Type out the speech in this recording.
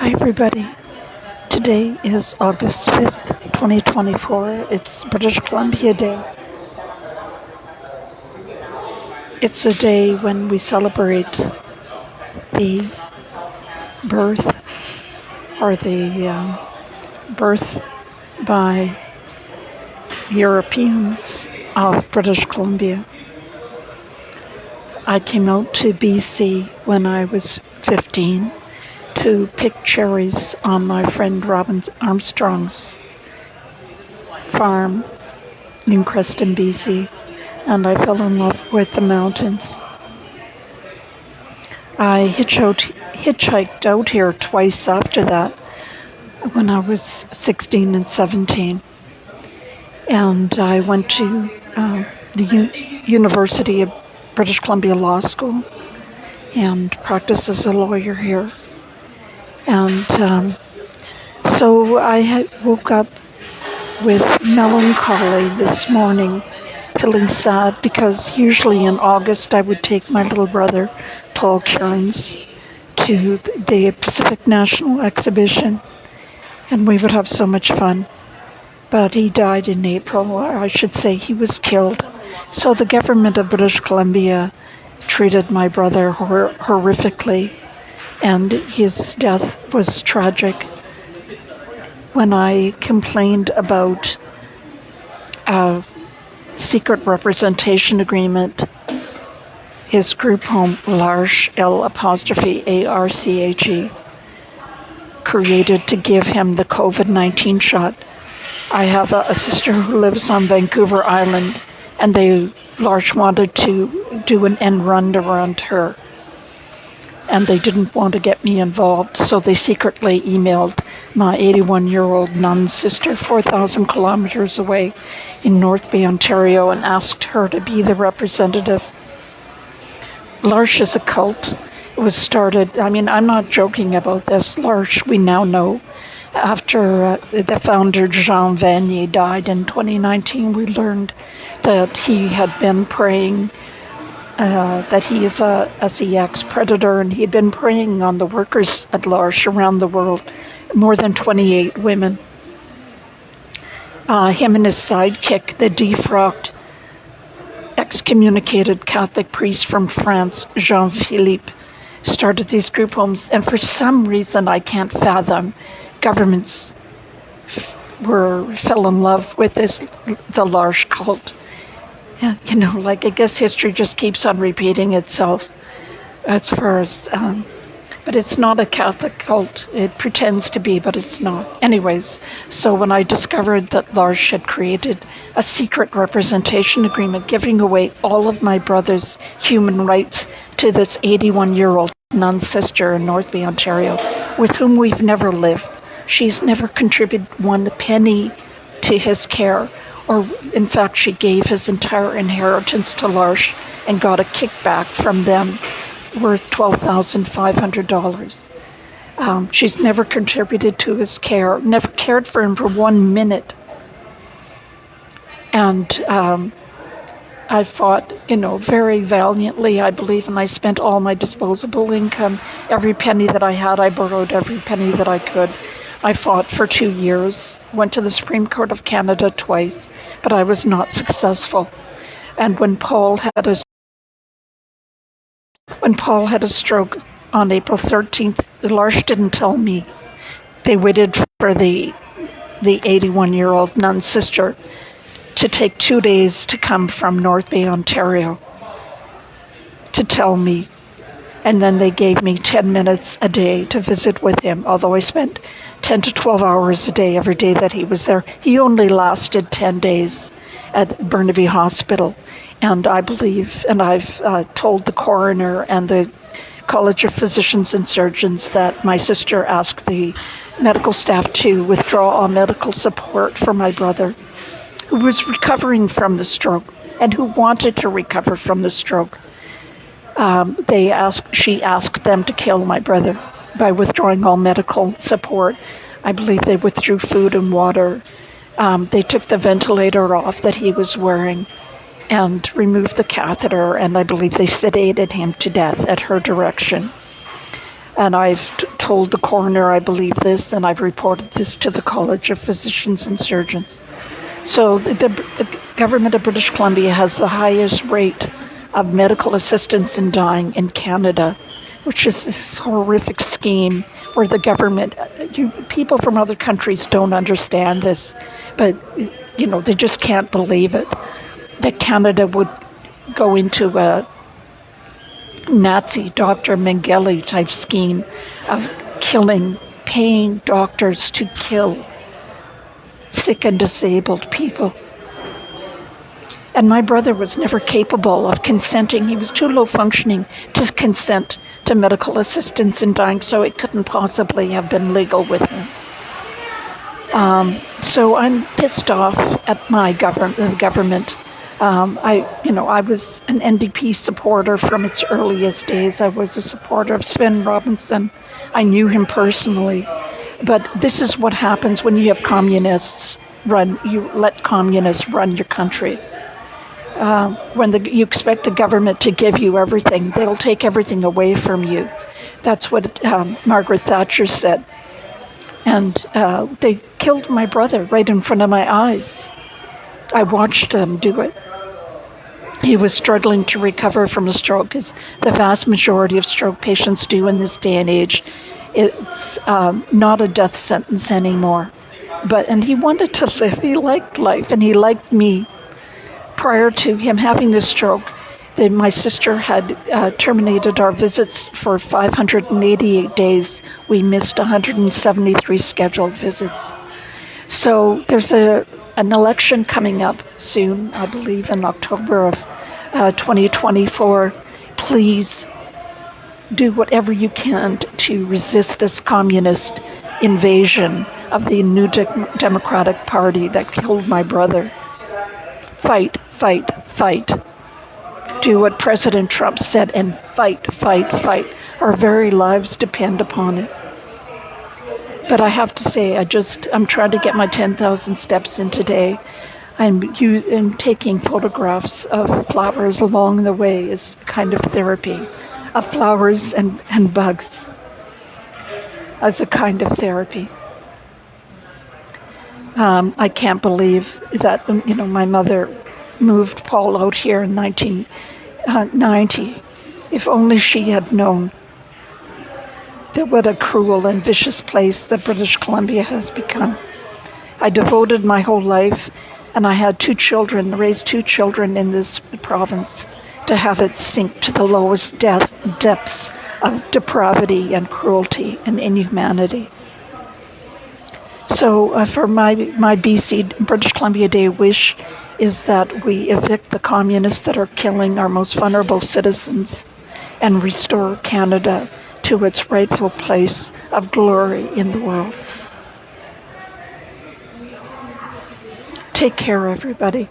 Hi, everybody. Today is August 5th, 2024. It's British Columbia Day. It's a day when we celebrate the birth or the birth by Europeans of British Columbia. I came out to BC when I was 15 to pick cherries on my friend Robin Armstrong's farm in Creston, BC, and I fell in love with the mountains. I hitchhiked out here twice after that when I was 16 and 17, and I went to the University of British Columbia Law School and practiced as a lawyer here. And so I woke up with melancholy this morning, feeling sad because usually in August I would take my little brother, Paul Kierans, to the Pacific National Exhibition, and we would have so much fun. But he died in April, or I should say he was killed. So the government of British Columbia treated my brother horrifically, and his death was tragic. When I complained about a secret representation agreement, his group home, L'Arche, L'Arche, created to give him the COVID-19 shot. I have a sister who lives on Vancouver Island, and L'Arche wanted to do an end run around her. And they didn't want to get me involved, so they secretly emailed my 81-year-old nun sister 4,000 kilometers away in North Bay, Ontario, and asked her to be the representative. L'Arche is a cult. It was started, I'm not joking about this. L'Arche, we now know, after the founder Jean Vanier died in 2019, we learned that he had been praying that he is a sex predator, and he had been preying on the workers at L'Arche around the world, more than 28 women. Him and his sidekick, the defrocked, excommunicated Catholic priest from France, Jean-Philippe, started these group homes, and for some reason I can't fathom, governments fell in love with the L'Arche cult. I guess history just keeps on repeating itself as far as, but it's not a Catholic cult. It pretends to be, but it's not. Anyways, so when I discovered that L'Arche had created a secret representation agreement giving away all of my brother's human rights to this 81-year-old nun sister in North Bay, Ontario, with whom we've never lived. She's never contributed one penny to his care. Or, in fact, she gave his entire inheritance to L'Arche and got a kickback from them worth $12,500. She's never contributed to his care, never cared for him for 1 minute. And I fought, very valiantly, I believe, and I spent all my disposable income. Every penny that I had, I borrowed every penny that I could. I fought for 2 years, went to the Supreme Court of Canada twice, but I was not successful. And when Paul had a stroke on April 13th, L'Arche didn't tell me. They waited for the 81-year-old nun sister to take 2 days to come from North Bay, Ontario, to tell me. And then they gave me 10 minutes a day to visit with him, although I spent 10 to 12 hours a day every day that he was there. He only lasted 10 days at Burnaby Hospital. And I believe, and I've told the coroner and the College of Physicians and Surgeons that my sister asked the medical staff to withdraw all medical support for my brother, who was recovering from the stroke and who wanted to recover from the stroke. She asked them to kill my brother by withdrawing all medical support. I believe they withdrew food and water. They took the ventilator off that he was wearing and removed the catheter, and I believe they sedated him to death at her direction. And I've told the coroner I believe this, and I've reported this to the College of Physicians and Surgeons. So the government of British Columbia has the highest rate of medical assistance in dying in Canada, which is this horrific scheme where the government, people from other countries don't understand this, but they just can't believe it, that Canada would go into a Nazi Dr. Mengele type scheme of paying doctors to kill sick and disabled people. And my brother was never capable of consenting. He was too low functioning to consent to medical assistance in dying, so it couldn't possibly have been legal with him. So I'm pissed off at the government. I was an NDP supporter from its earliest days. I was a supporter of Sven Robinson. I knew him personally. But this is what happens when you have communists you let communists run your country. When you expect the government to give you everything, they'll take everything away from you. That's what Margaret Thatcher said. And they killed my brother right in front of my eyes. I watched them do it. He was struggling to recover from a stroke, as the vast majority of stroke patients do in this day and age. It's not a death sentence anymore. And he wanted to live. He liked life, and he liked me. Prior to him having this stroke, my sister had terminated our visits for 588 days. We missed 173 scheduled visits. So there's an election coming up soon, I believe in October of 2024. Please do whatever you can to resist this communist invasion of the New Democratic Party that killed my brother. Fight, fight, fight. Do what President Trump said and fight, fight, fight. Our very lives depend upon it. But I have to say, I'm trying to get my 10,000 steps in today. I'm taking photographs of flowers along the way as kind of therapy, of flowers and bugs as a kind of therapy. I can't believe that, my mother moved Paul out here in 1990. If only she had known that what a cruel and vicious place that British Columbia has become. I devoted my whole life, and I had raised two children in this province, to have it sink to the lowest depths of depravity and cruelty and inhumanity. So for my BC, British Columbia Day wish is that we evict the communists that are killing our most vulnerable citizens and restore Canada to its rightful place of glory in the world. Take care, everybody.